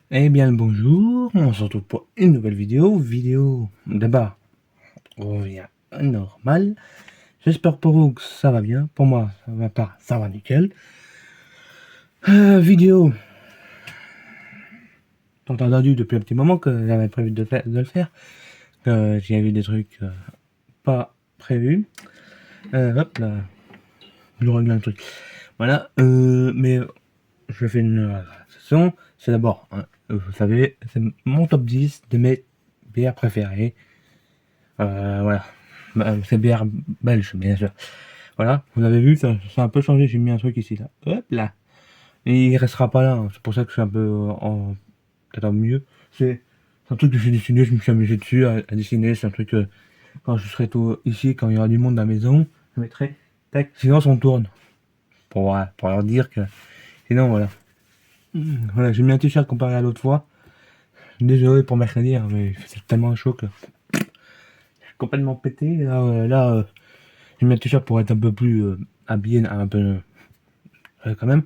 Eh bien le bonjour, on se retrouve pour une nouvelle vidéo d'abord, on revient à normal, j'espère pour vous que ça va bien, pour moi, ça va pas, ça va nickel. Vidéo, t'as entendu depuis un petit moment que j'avais prévu de le faire, que j'ai vu des trucs pas prévus, hop là, je règle un truc, voilà, mais je fais une session, c'est d'abord, hein, vous savez, c'est mon top 10 de mes bières préférées. Voilà. Bah, c'est bière belge, bien sûr. Voilà, vous avez vu, ça a un peu changé, j'ai mis un truc ici, là. Hop là. Et il restera pas là, hein. C'est pour ça que je suis un peu peut-être en mieux. C'est un truc que j'ai dessiné, je me suis amusé dessus à dessiner, c'est un truc quand je serai tout ici, quand il y aura du monde à la maison, je mettrai, tac, silence on tourne. Pour leur dire que, sinon voilà. Voilà, j'ai mis un t-shirt comparé à l'autre fois. Désolé pour mercredi, hein, mais c'est tellement chaud que je suis complètement pété. J'ai mis un t-shirt pour être un peu plus habillé, un peu quand même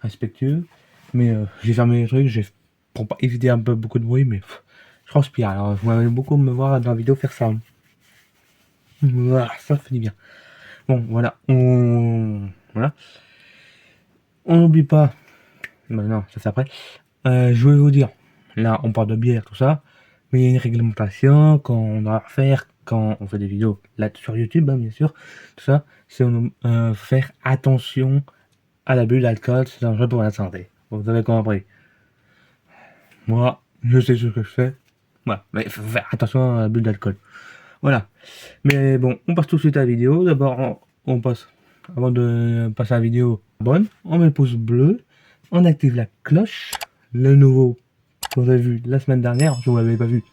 respectueux. Mais j'ai fermé les trucs, pour pas éviter un peu beaucoup de bruit, mais je transpire. Alors, vous m'avez beaucoup me voir dans la vidéo faire ça. Voilà, ça fait du bien. Bon, voilà, voilà. On n'oublie pas. Bah non, ça c'est après. Je voulais vous dire, là, on parle de bière, tout ça, mais il y a une réglementation qu'on doit faire quand on fait des vidéos là sur YouTube, hein, bien sûr. Tout ça, c'est faire attention à l'abus d'alcool, c'est dangereux pour la santé. Vous avez compris. Moi, je sais ce que je fais. Voilà, mais il faut faire attention à l'abus d'alcool. Voilà. Mais bon, on passe tout de suite à la vidéo. D'abord, on passe, avant de passer à la vidéo, bonne, on met le pouce bleu, on active la cloche, le nouveau, que vous avez vu la semaine dernière, je vous l'avais pas vu,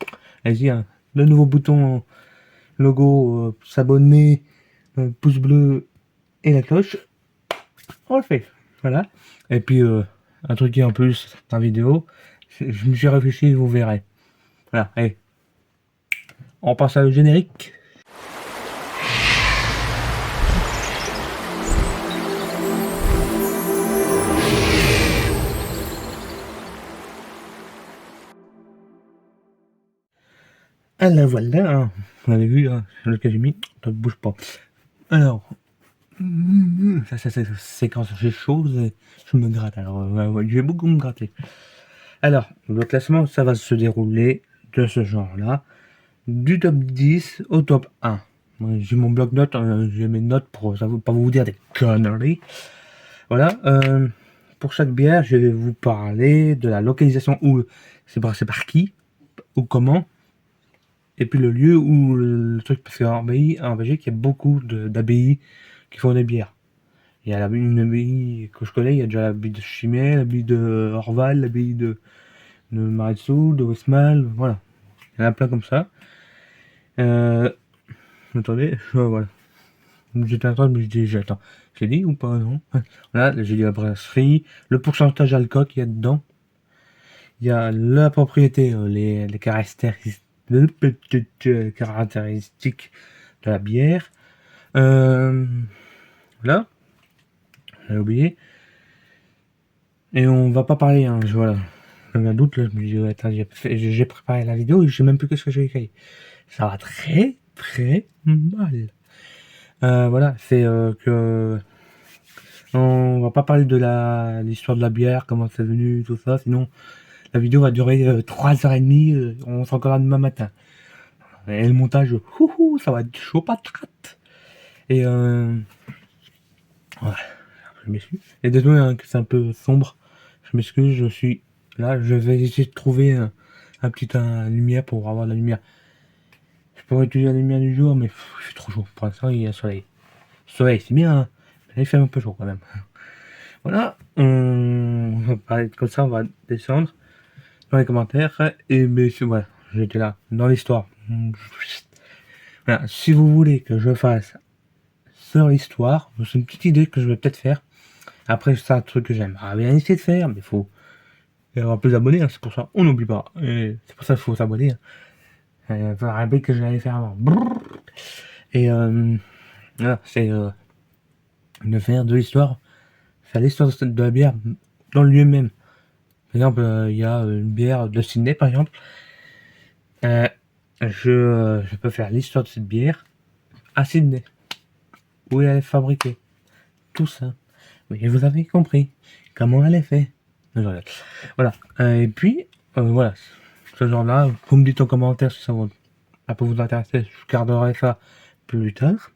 allez-y, hein, le nouveau bouton logo, s'abonner, pouce bleu et la cloche, on le fait. Voilà. Et puis, un truc qui est en plus dans la vidéo, je me suis réfléchi, vous verrez. Voilà, allez, on passe à le générique. Ah la voilà, hein. Vous l'avez vu, hein, le cas j'ai mis, ça ne bouge pas. Alors, ça c'est quand j'ai chaud, je me gratte. Alors, ouais, je vais beaucoup me gratter. Alors, le classement, ça va se dérouler de ce genre-là, du top 10 au top 1. J'ai mon bloc-notes, j'ai mes notes pour pas vous dire des conneries. Voilà, pour chaque bière, je vais vous parler de la localisation où c'est par qui ou comment. Et puis le lieu où le truc, parce qu'en Belgique, il y a beaucoup d'abbayes qui font des bières. Il y a une abbaye que je connais, il y a déjà l'abbaye de Chimay, l'abbaye de Orval, l'abbaye de Maretsu, de Westmal, voilà. Il y en a plein comme ça. Euh, attendez, voilà. J'étais en train de me dire, attends, j'ai dit ou pas, non? Voilà, j'ai dit la brasserie, le pourcentage d'alcool qu'il y a dedans. Il y a la propriété, les caractéristiques de la bière. Là, j'ai oublié. Et on va pas parler, hein, voilà. J'ai un doute, là, je me dis, ouais, attends, j'ai préparé la vidéo et je sais même plus qu'est-ce que j'ai écrit. Ça va très, très mal. Voilà, c'est que... On va pas parler de l'histoire de la bière, comment c'est venu, tout ça, sinon la vidéo va durer 3h30, on sera encore là demain matin. Et le montage, ça va être chaud patate. Et ouais, je m'excuse. Et désolé hein, que c'est un peu sombre. Je m'excuse, je suis là, je vais essayer de trouver un petit lumière pour avoir de la lumière. Je pourrais utiliser la lumière du jour, mais il fait trop chaud. Pour l'instant, il y a le soleil. Le soleil, c'est bien, hein, mais là, il fait un peu chaud quand même. Voilà, on va parler comme ça, on va descendre dans les commentaires. Et mais voilà, j'étais là, dans l'histoire. Voilà, si vous voulez que je fasse sur l'histoire, c'est une petite idée que je vais peut-être faire. Après, c'est un truc que j'aimerais bien essayer de faire, mais il faut y avoir plus d'abonnés, hein, c'est pour ça, on n'oublie pas. Et c'est pour ça qu'il faut s'abonner. Hein. Il faut rappeler que j'allais faire avant. Et voilà, c'est de faire de l'histoire, faire l'histoire de la bière dans le lieu même. Par exemple, il y a une bière de Sydney, par exemple. Je peux faire l'histoire de cette bière à Sydney, où elle est fabriquée. Tout ça. Oui, vous avez compris comment elle est faite. Voilà. Et puis, voilà. Ce genre-là, vous me dites en commentaire si ça peut vous intéresser. Je garderai ça plus tard.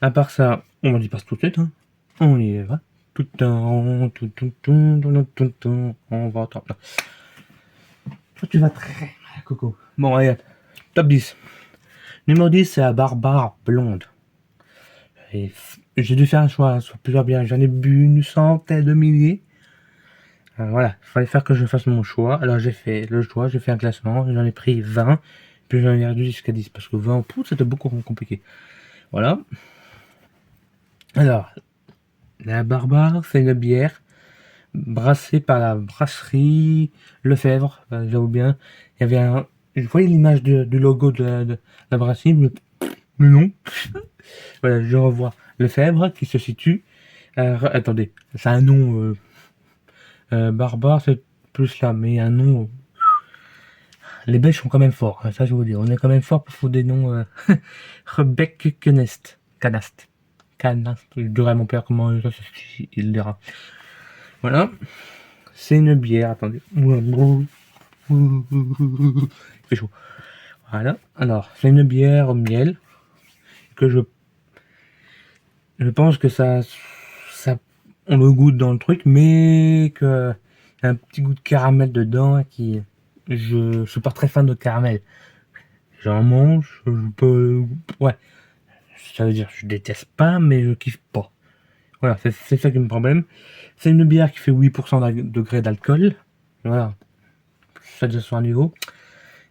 À part ça, on y passe tout de suite. Hein. On y va. Tout le temps, on va entendre. Toi, tu vas très mal, Coco. Bon, allez, top 10. Numéro 10, c'est la Barbare Blonde. Et j'ai dû faire un choix sur plusieurs bières. J'en ai bu une centaine de milliers. Voilà, il fallait faire que je fasse mon choix. Alors j'ai fait le choix, j'ai fait un classement. J'en ai pris 20. Puis j'en ai réduit jusqu'à 10. Parce que 20 pouces, c'était beaucoup compliqué. Voilà. Alors, la Barbare, c'est une bière brassée par la brasserie Lefebvre. J'avoue bien. Il y avait un. Je voyais l'image du logo de la brasserie, mais non. Voilà, je revois Lefebvre qui se situe. Attendez, c'est un nom barbare, c'est plus là, mais un nom. Les Belges sont quand même forts, hein, ça je vous dis. On est quand même fort pour des noms. Rebecca Canast. Canast. Canast. Je dirais à mon père comment il dira. Voilà. C'est une bière, attendez. Il fait chaud. Voilà. Alors, c'est une bière au miel que je pense que ça, on le goûte dans le truc, mais que y a un petit goût de caramel dedans qui, je suis pas très fan de caramel. J'en mange, je peux, ouais, ça veut dire je déteste pas, mais je kiffe pas. Voilà, c'est ça qui me problème. C'est une bière qui fait 8% degré d'alcool. Voilà, ça déjà sur un niveau.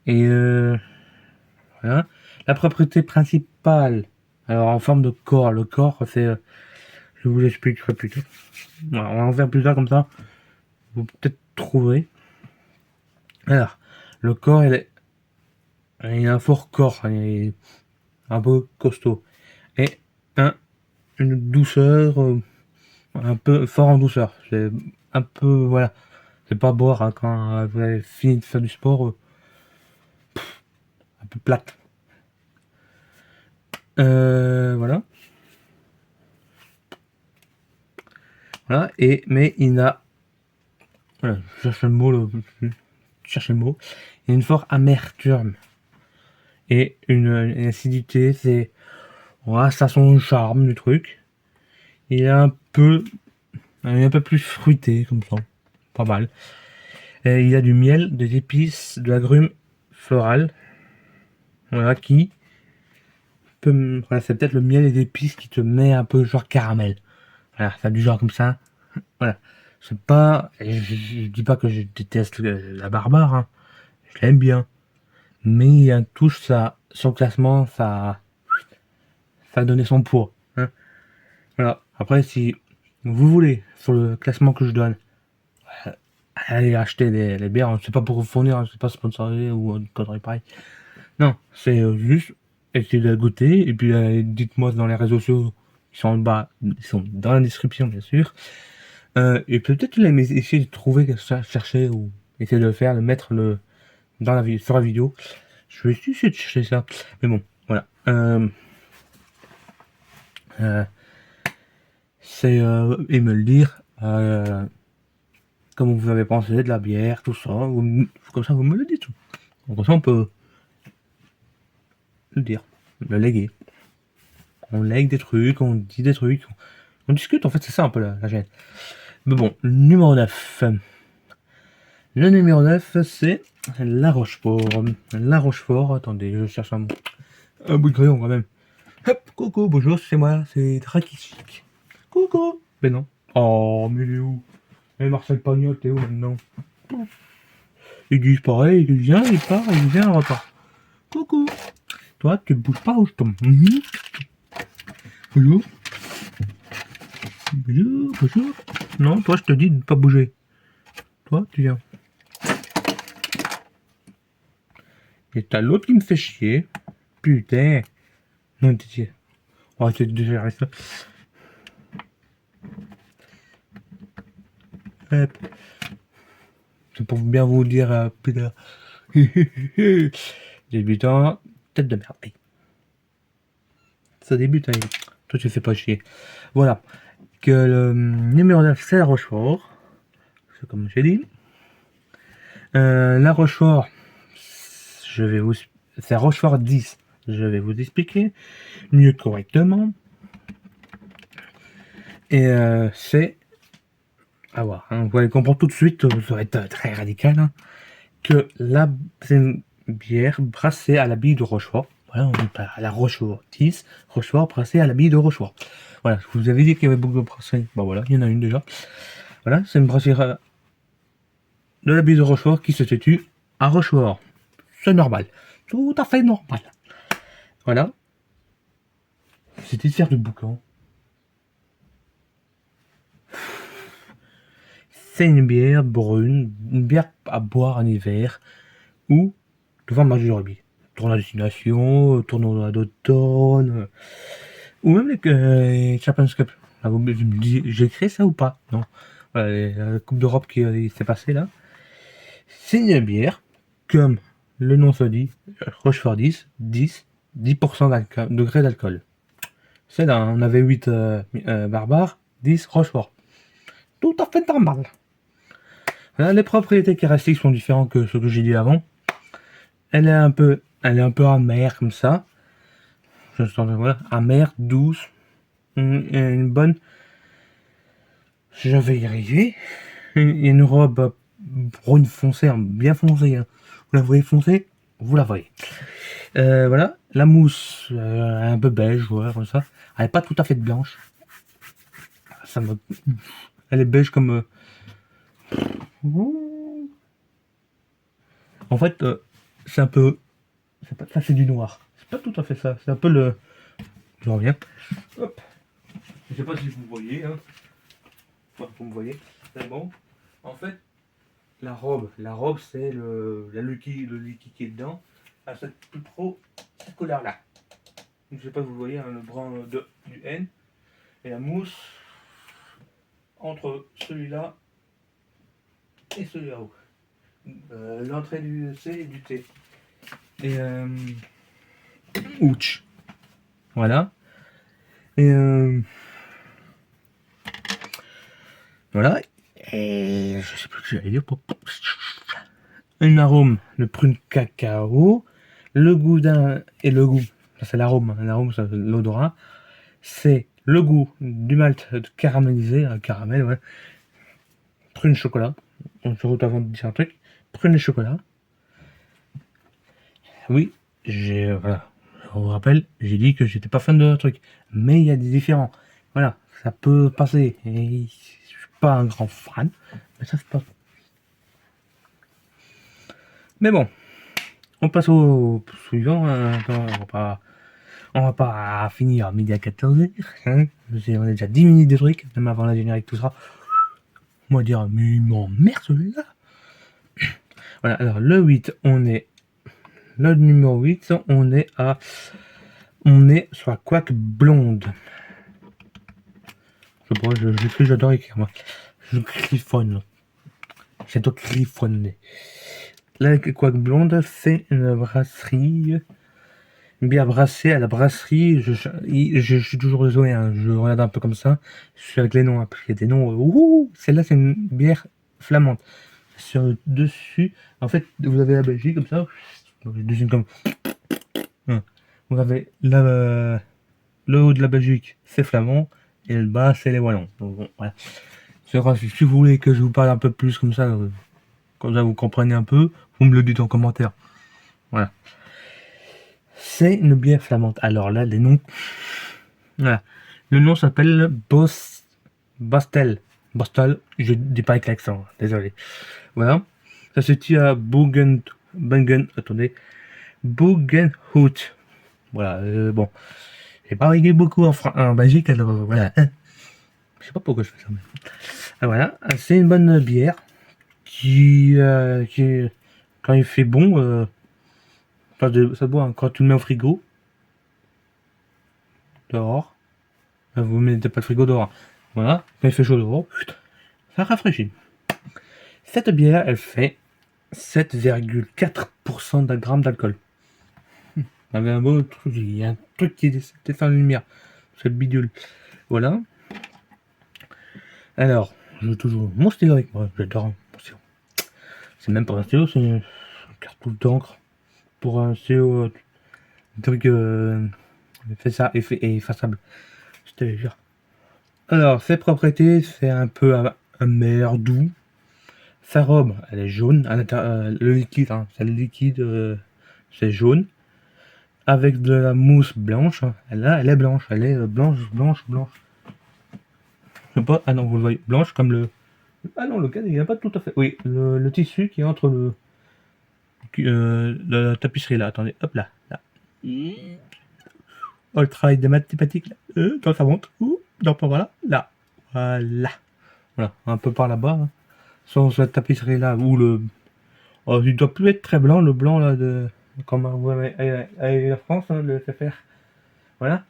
Et voilà. La propriété principale, alors en forme de corps. Le corps, c'est, je vous l'expliquerai plus tard. Voilà, on va en faire plus tard comme ça. Vous peut-être trouver. Alors, le corps, il a un fort corps, il est un peu costaud. Et une douceur, un peu fort en douceur. C'est un peu, voilà. C'est pas boire hein, quand vous avez fini de faire du sport, un peu plate. Voilà. Voilà. Et, mais il a, voilà, je cherche le mot, cherche le mot. Il y a une forte amertume. Et une acidité, c'est, voilà, ça a son charme du truc. Il est un peu plus fruité, comme ça. Pas mal. Et il y a du miel, des épices, de l'agrumes floral. Voilà, qui peut. Voilà, c'est peut-être le miel et les épices qui te met un peu genre caramel. Voilà, ça a du genre comme ça. Voilà. C'est pas. Je dis pas que je déteste la barbare, hein. Je l'aime bien. Mais il y a une touche, ça. Son classement, ça a donné son poids. Hein. Voilà. Après, si vous voulez, sur le classement que je donne, allez acheter les bières, hein. C'est pas pour vous fournir, hein. C'est pas sponsorisé ou une connerie pareille. Non, c'est juste essayer de goûter et puis dites-moi dans les réseaux sociaux, ils sont en bas, ils sont dans la description bien sûr. Et peut-être essayer de trouver, chercher ou essayer de le faire, de mettre dans sur la vidéo. Je vais essayer de chercher ça. Mais bon, voilà. C'est et me le dire. Comment vous avez pensé de la bière, tout ça. Comme ça, vous me le dites. Comme ça, on peut le dire, le léguer. On lègue des trucs, on dit des trucs, on discute, en fait, c'est ça un peu la chaîne. Mais bon, numéro 9. Le numéro 9, c'est La Rochefort. La Rochefort, attendez, je cherche un bout de crayon quand même. Hop, coucou, bonjour, c'est moi, c'est Drakishic. Coucou. Mais non. Oh, mais il est où? Et Marcel Pagnol, t'es où maintenant? Ils disent pareil, il vient, il part, il vient, il repart. Coucou. Toi, tu bouges pas ou je tombe? Bonjour. Bonjour, bonjour. Non, toi, je te dis de ne pas bouger. Toi, tu viens. Et t'as l'autre qui me fait chier. Putain. Non, t'es. On va essayer de gérer ça. Hop. c'est pour bien vous dire, putain. Débutant, tête de merde. Aïe. Ça débute, hein. Toi, tu fais pas chier. Voilà. Que le numéro 9, c'est la Rochefort. C'est comme j'ai dit. La Rochefort, je vais vous... c'est Rochefort 10. Je vais vous expliquer mieux correctement. Et c'est... à voir. Hein, vous allez comprendre tout de suite, ça va être très radical. Hein, que là, c'est une bière brassée à la bille de Rochefort. Voilà, on dit pas à la Rochefort 10. Rochefort brassée à la bille de Rochefort. Voilà, je vous avais dit qu'il y avait beaucoup de brasseries. Bon voilà, il y en a une déjà. Voilà, c'est une brasserie de la bille de Rochefort qui se situe à Rochefort. C'est normal. Tout à fait normal. Voilà. C'était de faire du boucan. C'est une bière brune, une bière à boire en hiver ou devant le match de rugby. Tournoi de destination, tournoi d'automne, ou même les Champions Cup. Là, vous me dites, j'ai créé ça ou pas? Non. Voilà, la Coupe d'Europe qui s'est passée là. C'est une bière, comme le nom se dit, Rochefort 10, 10% degrés d'alcool. C'est là, on avait 8 barbares, 10 Rochefort. Tout à fait normal. Voilà, les propriétés caractéristiques sont différentes que ce que j'ai dit avant. Elle est un peu amère comme ça. Je sens, voilà, amère, douce, une bonne. Je vais y arriver. Une robe brune foncée, bien foncée. Hein. Vous la voyez foncée, vous la voyez. Voilà, la mousse, un peu beige, voilà, comme ça. Elle est pas tout à fait blanche. Ça me... Elle est beige comme. En fait, c'est un peu. Ça, c'est du noir. C'est pas tout à fait ça. C'est un peu le. Je reviens. Hop. Je sais pas si vous voyez. Hein. Enfin, vous me voyez. C'est bon. En fait, la robe, c'est le liquide qui est dedans. À cette plus trop, cette couleur-là. Je sais pas si vous voyez, hein, le brun du N. Et la mousse entre celui-là et celui-là haut. L'entrée du C et du T. Et ouch. Voilà. Et voilà. Et je sais plus ce que j'allais dire. Un arôme de prune cacao. Le goût et le goût. Ça c'est l'arôme. L'arôme, c'est l'odorat. C'est le goût du malt caramélisé, un caramel, ouais. Prune chocolat. On se retrouve avant de dire un truc. Prune et chocolat. Oui, voilà. Je vous rappelle, j'ai dit que j'étais pas fan de truc. Mais il y a des différents. Voilà, ça peut passer. Et je suis pas un grand fan. Mais ça se passe. Mais bon, on passe au suivant. Hein. On va pas finir à midi à 14h. Hein. On a déjà 10 minutes de trucs, même avant la générique, tout ça. On va dire, mais il m'emmerde celui-là. Voilà, alors le 8, le numéro 8, on est sur la Quack blonde. J'adore écrire, moi. Je griffonne. J'adore griffonner. La Quack blonde, c'est une brasserie. Une bière brassée à la brasserie. Je suis toujours désolé, hein, je regarde un peu comme ça. Je suis avec les noms. Après, il y a des noms. Celle-là, c'est une bière flamande. Sur le dessus, en fait, vous avez la Belgique comme ça. Dessus, comme. Vous avez le haut de la Belgique, c'est flamand. Et le bas, c'est les wallons. Donc, bon, voilà. Si vous voulez que je vous parle un peu plus comme ça vous comprenez un peu, vous me le dites en commentaire. Voilà. C'est une bière flamande. Alors là, les noms. Voilà. Le nom s'appelle Bastel. Bastel, je dis pas avec l'accent, désolé. Voilà. Ça se situe à attendez. Bougenhout. Voilà, bon. J'ai pas réglé beaucoup en Belgique, alors voilà. Je sais pas pourquoi je fais ça. Mais... voilà, c'est une bonne bière qui quand il fait bon, ça boit hein, quand tu le mets au frigo, dehors. Vous mettez pas le frigo dehors. Voilà, quand il fait chaud dehors, ça rafraîchit. Cette bière, elle fait 7,4% de grammes d'alcool. Il y avait un beau truc, il y a un truc qui descend en lumière. Cette bidule. Voilà. Alors, je veux toujours mon stylo avec moi, j'adore mon stylo. C'est même pas un stylo, c'est une cartouche d'encre pour un stylo, un truc effaçable. Je te jure. Alors, ses propriétés, c'est un peu amer, doux. Sa robe, elle est jaune. Le liquide, hein, c'est le liquide, c'est jaune. Avec de la mousse blanche. Hein. Elle est blanche. Elle est blanche. Je sais pas. Ah non, vous le voyez. Blanche comme le. Ah non, le cadre, il n'y a pas tout à fait. Oui, le tissu qui est entre la tapisserie là. Attendez, hop là. Oh, le travail de mathématiques là. Quand ça monte. Non, pas voilà. Là. Voilà. Voilà. Un peu par là-bas. Hein. Sur cette tapisserie là. Ou le. Oh, il doit plus être très blanc. Le blanc là de. Comme vous avez avec la France, hein, le FFR. Voilà.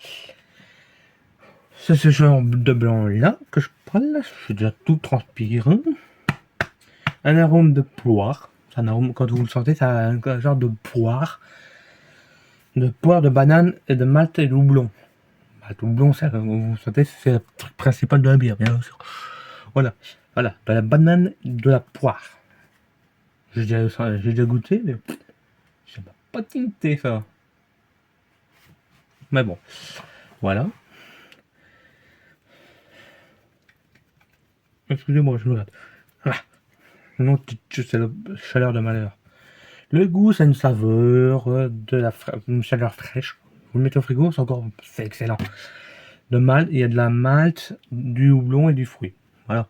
C'est ce genre de blanc là que je parle. Je suis déjà tout transpirant. Un arôme de poire. C'est un arôme, quand vous le sentez, ça a un genre de poire. De poire, de banane et de malt et de houblon. Malt et houblon, ça, vous sentez, c'est le truc principal de la bière, bien sûr. Voilà. Voilà. De la banane, de la poire. J'ai déjà goûté, mais ça m'a pas tinté ça. Mais bon. Voilà. Excusez-moi, je me regarde. Voilà. Non, c'est la chaleur de malheur. Le goût, c'est une saveur, une chaleur fraîche. Vous le mettez au frigo, c'est excellent. De malt, il y a de la malt, du houblon et du fruit. Voilà.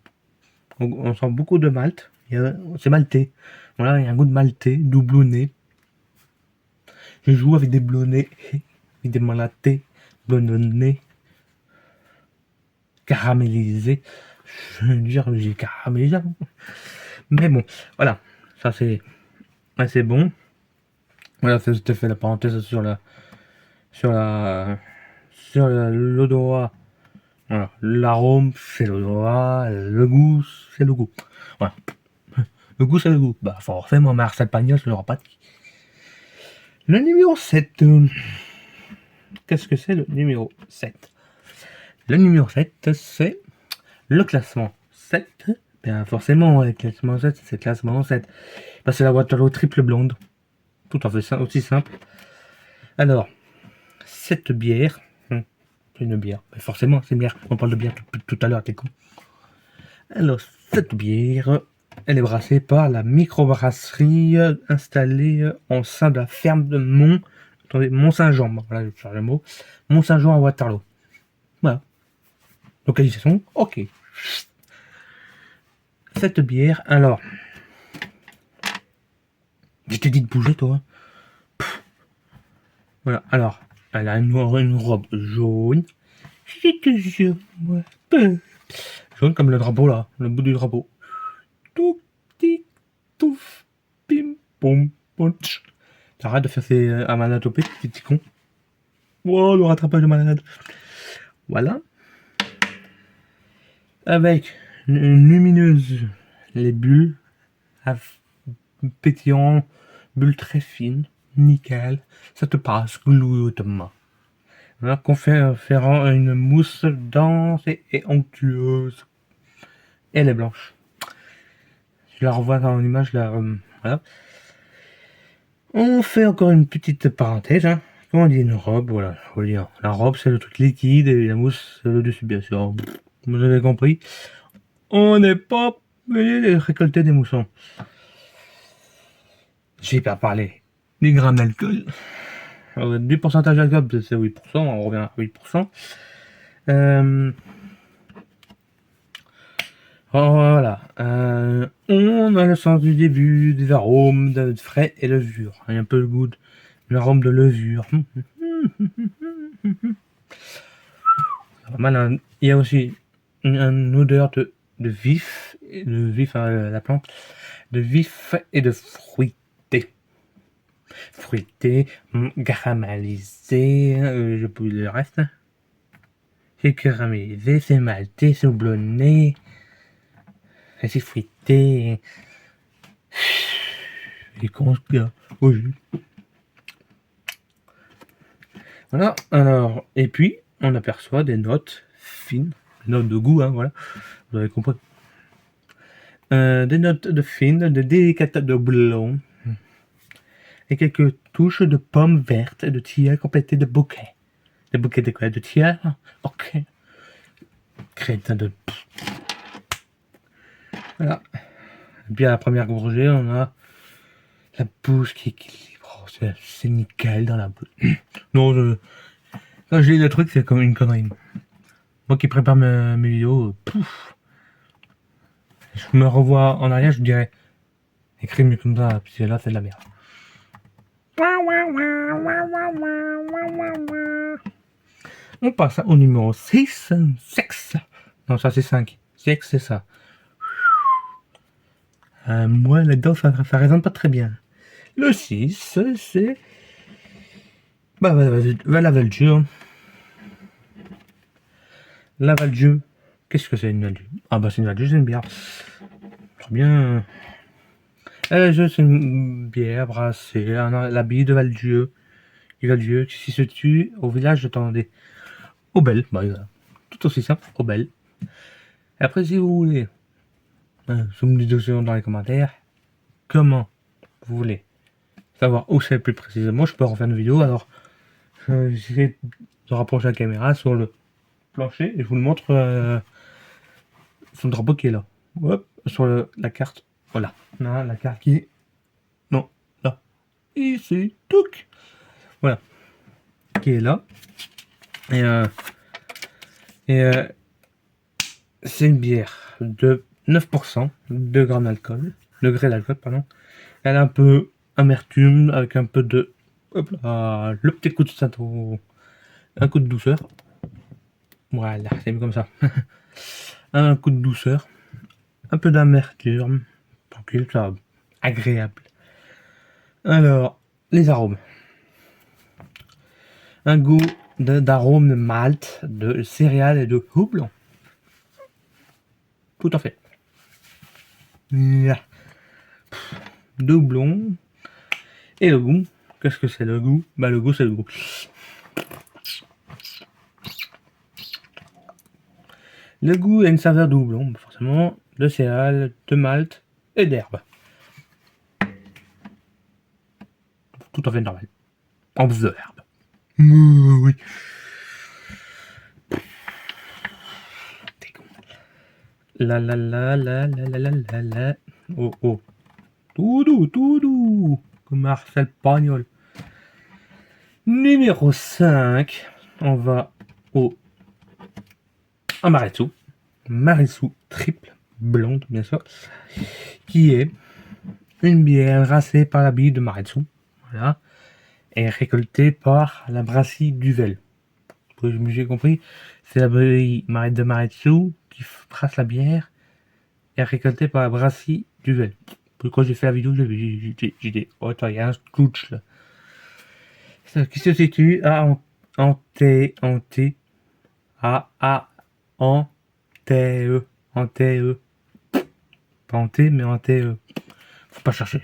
On sent beaucoup de malt. C'est maltais. Voilà, il y a un goût de maltais, doublonné. Je joue avec des blonnés, avec des malatés, blonnés, caramélisés. Je veux dire, j'ai caramélisé. Mais bon, voilà. Ça, c'est assez bon. Voilà, je te fais la parenthèse sur l'odorat. Voilà, l'arôme, c'est l'odorat, le goût, c'est le goût. Voilà. Le goût, c'est le goût. Bah, forcément, Marcel Pagnol, je l'aura pas dit. Le numéro 7. Qu'est-ce que c'est le numéro 7? Le numéro 7, c'est le classement 7. Bien, forcément, le classement 7, c'est le classement 7. Bah, c'est la Waterloo triple blonde. Tout à fait aussi simple. Alors, cette bière, c'est une bière. Mais forcément, c'est une bière. On parle de bière tout à l'heure, t'es con. Alors, cette bière, elle est brassée par la microbrasserie installée en sein de la ferme de Mont-Saint-Jean. Voilà, je cherche le mot. Mont-Saint-Jean à Waterloo. Voilà. Localisation, ok. Cette bière, alors. Je t'ai dit de bouger, toi. Voilà, alors. Elle a une robe jaune. Jaune comme le drapeau là, le bout du drapeau. Tout petit, touf, pim, pom, ponch. T'arrêtes de faire ces amanatopées, petit con. Wow, le rattrapage de malade. Voilà. Avec une lumineuse, les bulles, pétillant, bulles très fines, nickel. Ça te passe gloutement. Voilà, conférant une mousse dense et onctueuse. Elle est blanche. Je la revois dans l'image là. Voilà. On fait encore une petite parenthèse. Hein. Comment on dit une robe? Voilà, faut dire. La robe, c'est le truc liquide et la mousse, c'est le dessus, bien sûr. Vous avez compris. On n'est pas venu récolter des moussons. J'ai pas parlé des grammes d'alcool. Du pourcentage d'alcool, c'est 8%. On revient à 8%. Voilà. On a le sens du début, des arômes de frais et levure. Il y a un peu le goût de l'arôme de levure. Mal, il y a aussi une odeur de vif, la plante, de vif et de fruité. Fruité, caramélisé, je peux le reste. C'est caramélisé, c'est malté, c'est houblonné. C'est fruité. Il est con ce gars. Oui. Voilà, alors, et puis, on aperçoit des notes fines, des notes de goût, hein, voilà, vous avez compris. Des notes de fines, de délicates de blond, et quelques touches de pommes vertes et de tilleuls complétés de bouquets. Des bouquets de quoi? De tilleuls? Ok. Crétin de... Voilà. Et puis à la première gorgée, on a la bouche qui équilibre. Oh, c'est nickel dans la bouche. Non, quand je lis le truc, c'est comme une connerie. Moi qui prépare mes vidéos, pouf. Je me revois en arrière, je dirais, écris mieux comme ça, puis là, c'est de la merde. On passe au numéro 6, sexe. Non, ça c'est 5. Sexe, c'est ça. Moi, là-dedans, ça résonne pas très bien. Le 6, c'est... Bah, la Valdieu. La Valdieu. Qu'est-ce que c'est une Valdieu? Ah bah, c'est une Valdieu, c'est une bière. Très bien. C'est une bière brassée, l'abbaye de Valdieu. Valdieu, qui se situe au village de Tendé. Aubel, bah, tout aussi simple, Aubel. Et après, si vous voulez, vous me dites aussi dans les commentaires, comment vous voulez savoir où c'est plus précisément, je peux refaire une vidéo, alors j'essaie de rapprocher la caméra sur le plancher, et je vous le montre sur le drapeau qui est là. Hop, sur la carte, voilà. Là, la carte qui est... Non, là. Ici, touc. Voilà. Qui est là. Et c'est une bière de 9%, 2 grammes d'alcool, degré d'alcool, pardon. Elle a un peu amertume avec un peu de, hop là, le petit coup de citron, un coup de douceur. Voilà, c'est comme ça. Un coup de douceur, un peu d'amertume, tranquille, ça, agréable. Alors, les arômes. Un goût d'arôme de malt, de céréales et de houblon. Tout à fait. De houblon. Et le goût, qu'est-ce que c'est le goût? Bah le goût c'est le goût. Le goût a une saveur de houblon, forcément, de céréales, de malt et d'herbe. Tout à fait normal. En plus de l'herbe. Oui. La la la la la la la la la. Oh oh. Tout doux. Comme Marcel Pagnol. Numéro 5. On va au Amaretsu. Amaretsu triple, blonde bien sûr. Qui est une bière brassée par l'abbaye de Maretsu. Voilà. Et récoltée par la brasserie Duvel. J'ai compris. C'est l'abbaye de Maretsu qui brasse la bière et récoltée par la brasserie Duvel. Quand j'ai fait la vidéo, j'ai dit, oh, attends, il y a un scooch là. Ça, qui se situe à Antée, pas en T, mais en T. Faut pas chercher.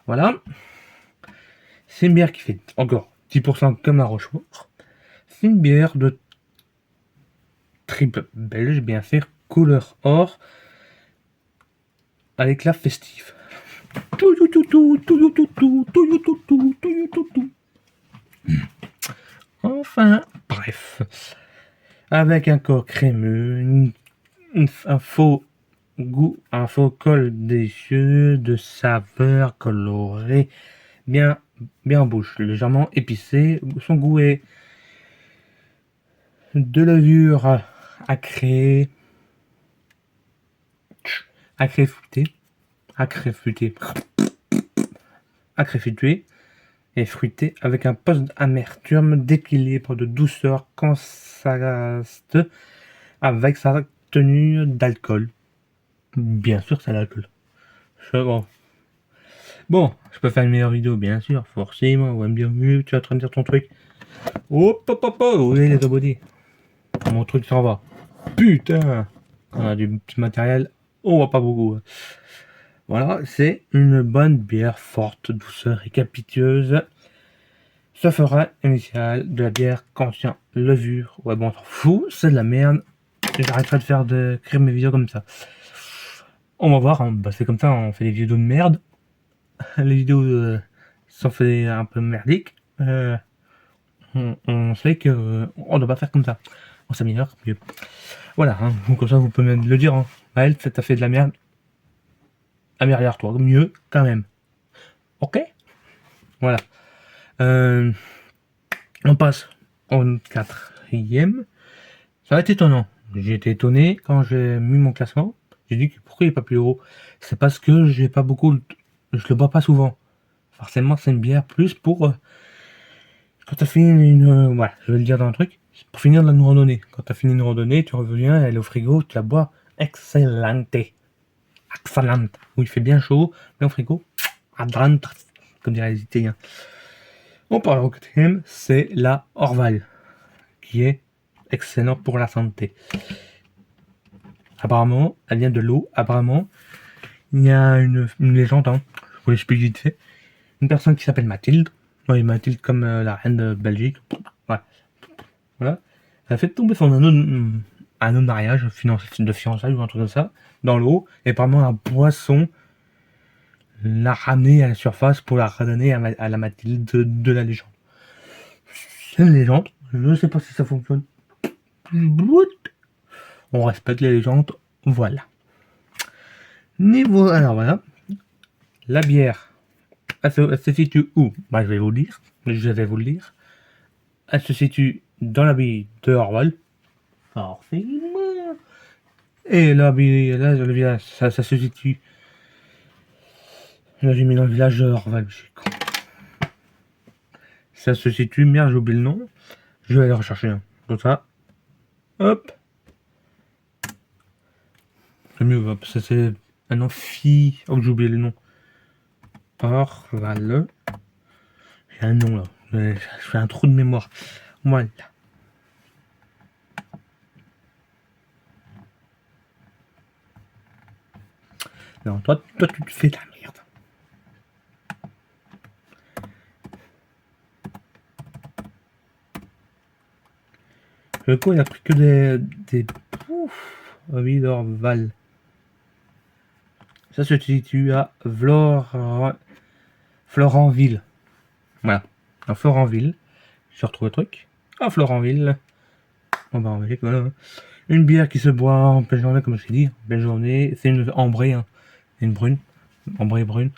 Voilà. C'est une bière qui fait encore 10% comme la Rochefort. C'est une bière de triple belge, bien fait, couleur or, avec la festive. Enfin, bref. Avec un corps crémeux, un faux goût, un faux col des yeux, de saveur colorée, bien en bouche, légèrement épicé. Son goût est de levure acré fruité et fruité avec un poste d'amertume, d'équilibre, de douceur contraste avec sa tenue d'alcool. Bien sûr, c'est l'alcool. Bon, je peux faire une meilleure vidéo, bien sûr, forcément, ouais, bien mieux, tu es en train de dire ton truc. Oh, oui, les abonnés. Mon truc s'en va. Putain, on a du petit matériel, on voit pas beaucoup. Voilà, c'est une bonne bière forte, douceur et capitueuse. Ça fera initial de la bière conscient, levure. Ouais, bon, on s'en fout, c'est de la merde. J'arrêterai de créer mes vidéos comme ça. On va voir, hein. Bah, c'est comme ça, on fait des vidéos de merde. Les vidéos sont fait un peu merdiques. On sait que on doit pas faire comme ça. On s'améliore mieux. Voilà, hein. Donc, comme ça, vous pouvez même le dire. Hein. Maël, t'as fait de la merde. Améliore-toi, mieux quand même. Ok. Voilà. Euh, on passe au quatrième. Ça va être étonnant. J'ai été étonné quand j'ai mis mon classement. J'ai dit pourquoi il n'est pas plus haut. C'est parce que j'ai pas beaucoup. Je le bois pas souvent. Forcément, c'est une bière plus pour quand t'as fini voilà, je vais le dire dans un truc. Pour finir une randonnée. Quand t'as fini une randonnée, tu reviens, elle est au frigo, tu la bois. Excellente. Excellente. Où il fait bien chaud, mais au frigo. Adrante, comme diraient les Italiens. On parle au quatrième, c'est la Orval, qui est excellente pour la santé. Apparemment, elle vient de l'eau. Apparemment, il y a une légende, hein, je vous l'explique vite fait. Une personne qui s'appelle Mathilde, oui, Mathilde comme la reine de Belgique, ouais. Voilà. Elle a fait tomber son anneau de mariage, de fiançailles ou un truc comme ça, dans l'eau, et apparemment un poisson l'a ramené à la surface pour la redonner à la Mathilde de la légende. C'est une légende, je ne sais pas si ça fonctionne. On respecte les légendes, voilà. Alors voilà, la bière, elle se situe où? Bah, je vais vous le dire. Elle se situe dans l'abbaye de Orval. Forcément. Et l'abbaye, là, le village, ça se situe. Là, j'ai mis dans le village de Orval. Ça se situe, merde, j'ai oublié le nom. Je vais aller rechercher. Hein. Comme ça. Hop. C'est mieux, parce que c'est un amphi. Oh, j'ai oublié le nom. Orval. J'ai un nom là. Je fais un trou de mémoire. Voilà. Non, toi, tu te fais de la merde. Le coup, il a pris que des pouf. Ah oui, d'Orval. Ça se situe à Florenville. Voilà. À Florenville. J'ai retrouvé le truc. À Florenville. On va enlever, voilà. Une bière qui se boit en pleine journée, comme je l'ai dit. En pleine journée. C'est une ambrée. Hein. C'est une brune. Ambrée brune.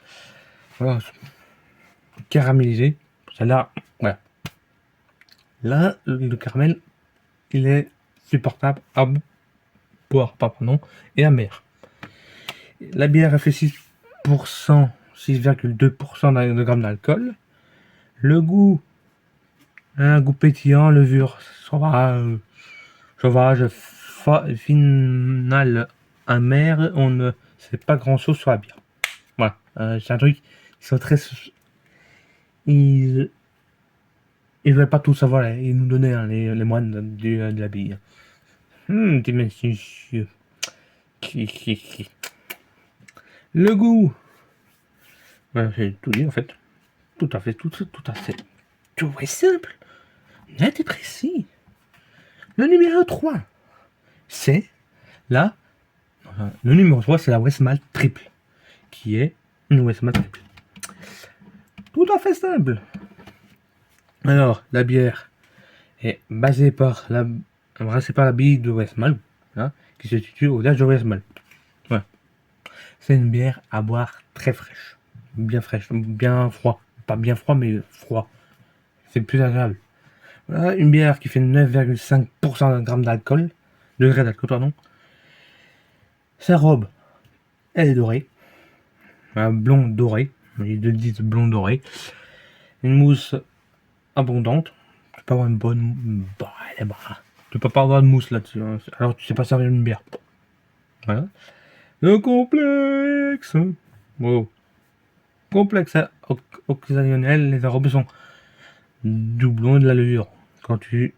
Voilà. Caramélisée. Celle-là, voilà. Là, le caramel, il est supportable à boire, pardon, et amer. La bière a fait 6%, 6,2% de grammes d'alcool. Le goût, un goût pétillant, levure sauvage, final amer. On ne sait pas grand chose sur la bière. Voilà, c'est un truc. Ils sont très. Ils veulent pas tout savoir. Ils nous donnaient hein, les moines de la bille. Petit monsieur. Le goût. Ben, j'ai tout dit en fait. Tout à fait. Tout est simple. Net et précis. Le numéro 3, c'est la. Le numéro 3, c'est la Westmalle triple. Qui est une Westmalle triple. Tout à fait simple. Alors, la bière est basée par la bille de Westmalle, hein, qui se situe au village de Westmalle. Ouais. C'est une bière à boire très fraîche. Bien fraîche, bien froid. Pas bien froid, mais froid. C'est plus agréable. Voilà, une bière qui fait 9,5% de grammes d'alcool. Degrés d'alcool, pardon. Sa robe, elle est dorée. Un blond doré. Ils le disent blond doré. Une mousse abondante. Tu peux avoir une bonne. Bah, elle est bah. Tu peux pas avoir de mousse là-dessus. Hein. Alors tu sais pas servir une bière. Voilà. Le complexe. Wow. Complexe occasionnel. Les arômes sont du houblon et de la levure. Quand tu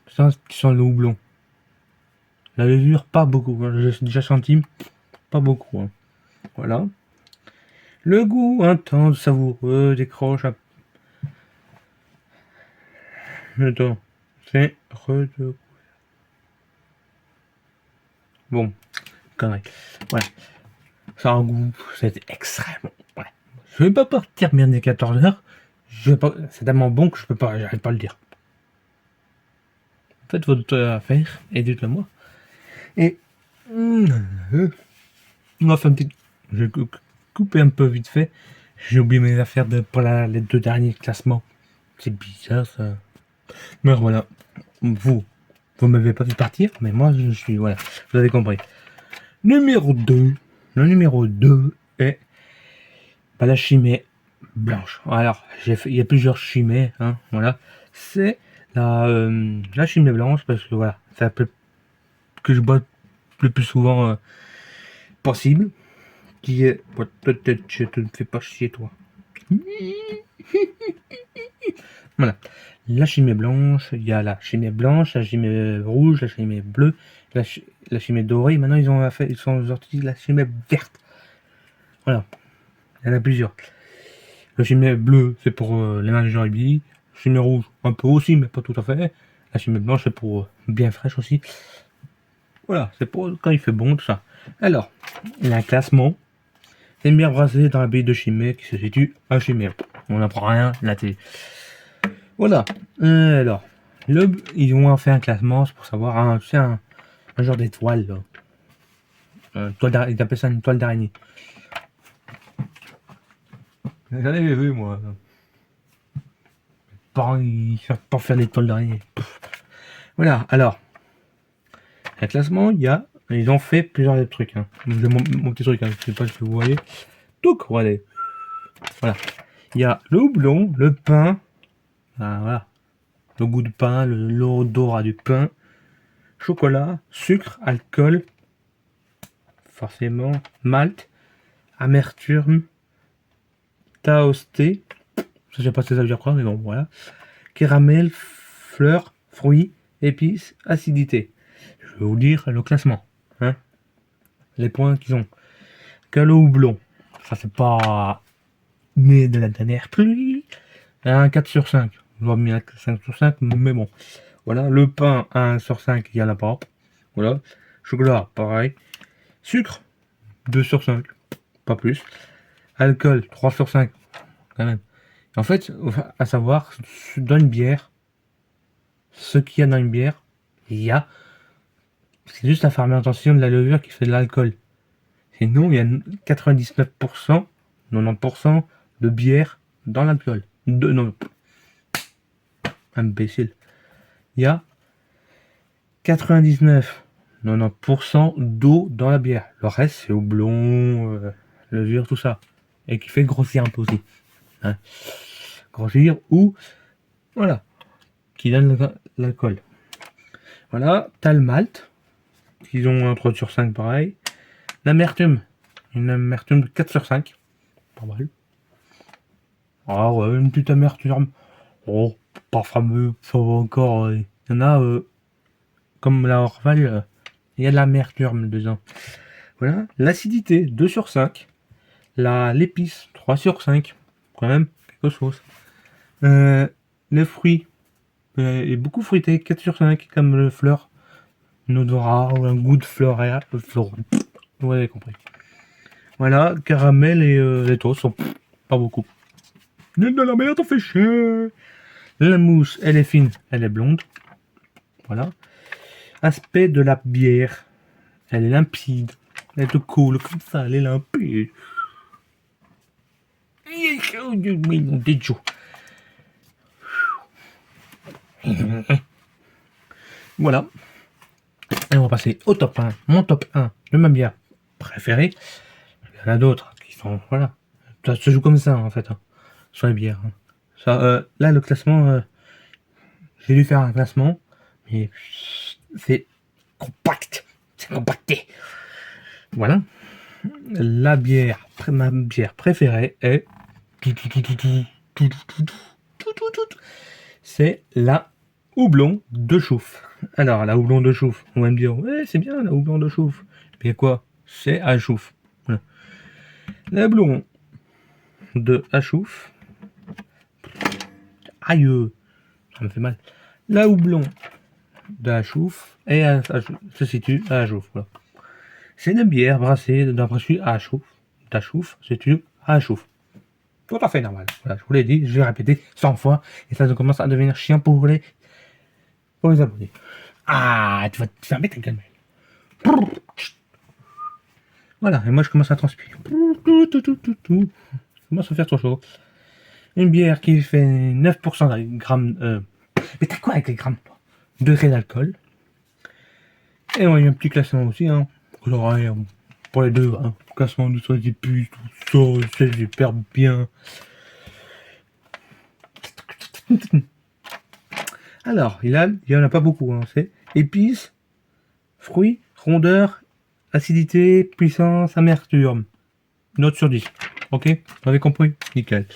sens le houblon. La levure, pas beaucoup. Hein. J'ai déjà senti. Pas beaucoup. Hein. Voilà. Le goût intense, savoureux, décroche à... Le temps. C'est de... Bon, connerie. Voilà. Ça a un goût, c'est extrêmement... Ouais. Je vais pas partir bien des 14 heures. Je vais pas... C'est tellement bon que je peux pas, j'arrive pas à le dire. Faites votre affaire et dites-le moi. Et... on va faire une petite... Je vais couper un peu vite fait. J'ai oublié mes affaires pour les 2 derniers classements. C'est bizarre ça. Mais voilà. Vous m'avez pas vu partir, mais moi je suis... Voilà. Vous avez compris. Numéro 2. Le numéro 2 est... la chimée blanche. Alors, il y a plusieurs chimées, hein, voilà. C'est la chimée blanche parce que voilà, c'est un peu que je bois le plus souvent possible. Qui est... peut-être je te fais pas chier toi. Voilà. La chimée blanche, il y a la chimée blanche, la chimée rouge, la chimée bleue, la chimée dorée. Maintenant, ils sont sortis la chimée verte. Voilà. Il y en a plusieurs. La chimée bleue, c'est pour les managers rugby. La chimée rouge, un peu aussi, mais pas tout à fait. La chimée blanche, c'est pour bien fraîche aussi. Voilà, c'est pour quand il fait bon, tout ça. Alors, il y a un classement. C'est une bière brassée dans la baie de Chimay qui se situe à Chimay. On n'apprend rien, la télé. Voilà. Alors, ils ont fait un classement, c'est pour savoir, c'est un genre d'étoile. Ils appellent ça une toile d'araignée. J'en avais vu, moi. Ils savent pas faire des toiles d'araignée. Voilà, alors. Un classement, ils ont fait plusieurs trucs. Hein. Mon petit truc, hein, je sais pas si vous voyez. Donc, voilà. Il y a le houblon, le pain. Voilà. Le goût du pain, l'odorat du pain. Chocolat, sucre, alcool. Forcément. Malt. Amertume. Taosté. Je sais pas si ça veut dire quoi, mais bon, voilà. Caramel, fleurs, fruits, épices, acidité. Je vais vous dire le classement. Hein. Les points qu'ils ont. Que le houblon. Ça, c'est pas né de la dernière pluie. Un 4 sur 5. J'aurais mis un 5 sur 5, mais bon. Voilà. Le pain, 1 sur 5, il y en a pas. Voilà. Chocolat, pareil. Sucre, 2 sur 5. Pas plus. Alcool, 3 sur 5. Quand même. En fait, à savoir, dans une bière, ce qu'il y a dans une bière, c'est juste la fermentation de la levure qui fait de l'alcool. Sinon, il y a 99%, 90% de bière dans l'alcool. Non, imbécile. Il y a 99, 90% d'eau dans la bière. Le reste, c'est houblon, levure, tout ça. Et qui fait grossir un peu aussi. Hein. Grossir ou, voilà, qui donne l'alcool. Voilà, t'as le malt, qu'ils ont un 3 sur 5 pareil. L'amertume, une amertume de 4 sur 5. Pas mal. Ah ouais, une petite amertume. Oh, pas fameux, ça va encore. Il y en a, comme la Orval, il y a de l'amertume dedans. Voilà, l'acidité, 2 sur 5. L'épice, 3 sur 5. Quand même, quelque chose. Les fruits, est beaucoup fruité, 4 sur 5, comme le fleur. Un odorat ou un goût de floral. Vous avez compris. Voilà, caramel et les toasts sont pas beaucoup. De la merde, on fait chier. La mousse, elle est fine, elle est blonde. Voilà. Aspect de la bière, elle est limpide. Elle est cool, comme ça, elle est limpide. Voilà. Et on va passer au top 1. Mon top 1 de ma bière préférée. Il y en a d'autres qui sont... Voilà. Ça se joue comme ça, en fait. Hein, sur les bières. Hein. Ça, là, le classement... j'ai dû faire un classement. Mais c'est compact. C'est compacté. Voilà. Ma bière préférée est... C'est la houblon de chouffe. Alors, la houblon de chouffe, on va me dire, ouais, c'est bien la houblon de chouffe. Mais quoi? C'est à chouffe. Voilà. La houblon de Achouf. Aïe, ça me fait mal. La houblon de Achouf et se situe à Achouf. Voilà. C'est une bière brassée d'un brasseur à Achouf, se situe à Achouf. Tout à fait normal. Voilà, je vous l'ai dit, je l'ai répété 100 fois et ça commence à devenir chiant pour les abonnés. Ah, tu vas te fermer ta gueule. Voilà, et moi je commence à transpirer. Je commence à faire trop chaud. Une bière qui fait 9% de grammes. Mais t'as quoi avec les grammes, toi? Degrés d'alcool. Et on a un petit classement aussi, hein. Pour les deux, hein. Classement de des puces, tout ça, c'est super bien. Alors, il y en a pas beaucoup, hein. C'est épices, fruits, rondeur, acidité, puissance, amertume. Note sur 10. Ok, vous avez compris? Nickel.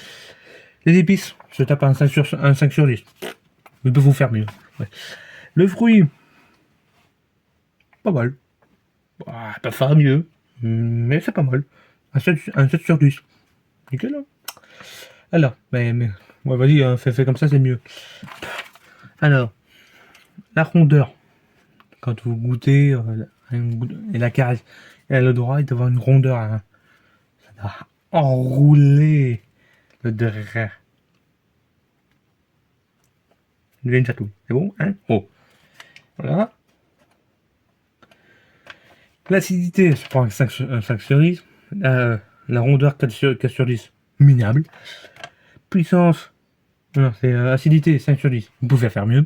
Les épices, je tape un 5 sur 10. Je peux vous faire mieux. Ouais. Le fruit, pas mal. Bah, pas faire mieux, mais c'est pas mal. Un 7 sur 10. Nickel, hein. Alors, mais ouais, vas-y, hein, fais comme ça, c'est mieux. Alors, la rondeur. Quand vous goûtez, et la caresse, et l'odorat, il doit avoir une rondeur. Hein. Ça doit enrouler le derrière. Il y a une chatouille. C'est bon, hein? Oh. Voilà. L'acidité, je prends un 5 sur 10. La rondeur, 4 sur 10. Minable. Puissance, non, c'est acidité, 5 sur 10. Vous pouvez faire mieux.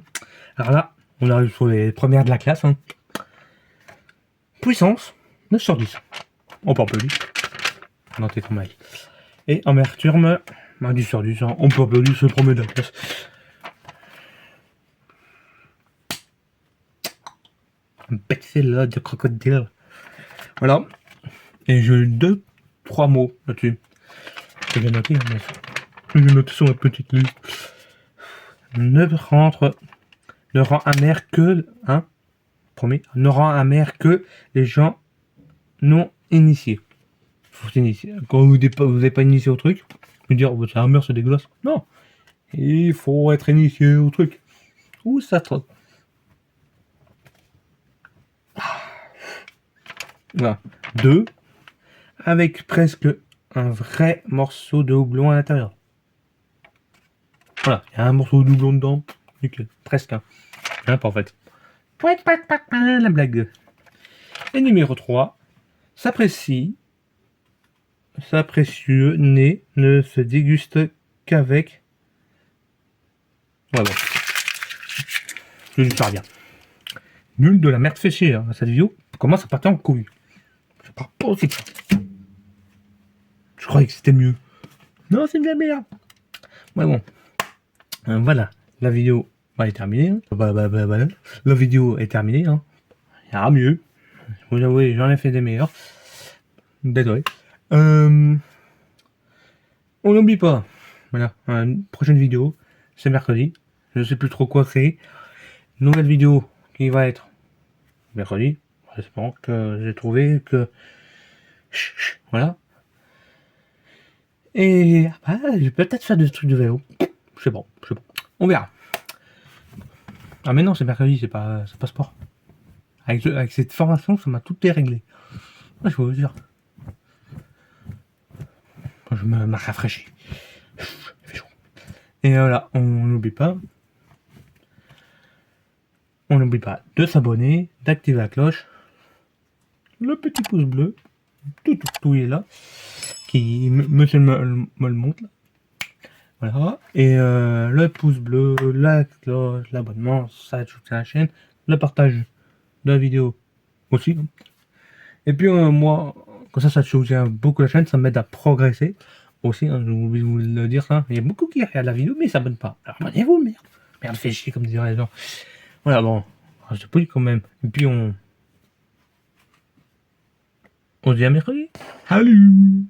Alors là, on arrive sur les premières de la classe. Hein. Puissance, 9 sur 10. On peut applaudir. Non, t'es trop mal. Et amertume, 10 sur 10. Hein. On peut applaudir, c'est le premier de la classe. Un petit là de crocodile. Voilà. Et j'ai 2-3 mots là-dessus. Je vais noter, mais je vais noter sur ma petite liste. Ne rend amer que, hein, promis, ne rend amer que les gens non initiés. Faut s'initier. Quand vous n'êtes pas initié au truc, vous dire, oh, c'est amer, c'est dégueulasse. Non. Il faut être initié au truc. Où ça trotte. Voilà. 2. Avec presque un vrai morceau de houblon à l'intérieur. Voilà, il y a un morceau de houblon dedans. Nickel. Presque. Hein, pas en fait. La blague. Et numéro 3. Sa précieux nez ne se déguste qu'avec. Voilà. Je dis ça bien. Nul de la merde fait chier. Hein. Cette vidéo commence à partir en couille. C'est pas possible. Je croyais que c'était mieux. Non, c'est de la merde. Ouais, bon. Voilà. La vidéo est terminée. Hein. La vidéo est terminée. Hein. Il y aura mieux. Vous avouez, j'en ai fait des meilleurs. Désolé. On n'oublie pas. Voilà. Une prochaine vidéo. C'est mercredi. Je sais plus trop quoi c'est. Nouvelle vidéo qui va être mercredi. J'espère que j'ai trouvé que. Voilà. Et je vais peut-être faire des trucs de vélo. Je sais pas. On verra. Ah mais non, c'est mercredi, c'est pas sport. Avec cette formation, ça m'a tout déréglé. Ouais, je peux vous dire. Je me rafraîchis. Il fait chaud. Et voilà, on n'oublie pas. On n'oublie pas de s'abonner, d'activer la cloche, le petit pouce bleu, tout est là, qui monsieur me le montre là. Voilà, et le pouce bleu, la cloche, l'abonnement, ça aide à la chaîne, le partage de la vidéo aussi. Et puis moi, comme ça soutient beaucoup la chaîne, ça m'aide à progresser aussi. Hein, je voulais vous le dire ça. Il y a beaucoup qui regardent la vidéo mais ils s'abonnent pas. Alors abonnez-vous, merde. Merde, fait chier comme diraient les gens. Voilà, bon, je te prie quand même. Et puis on se dit à mercredi. Salut.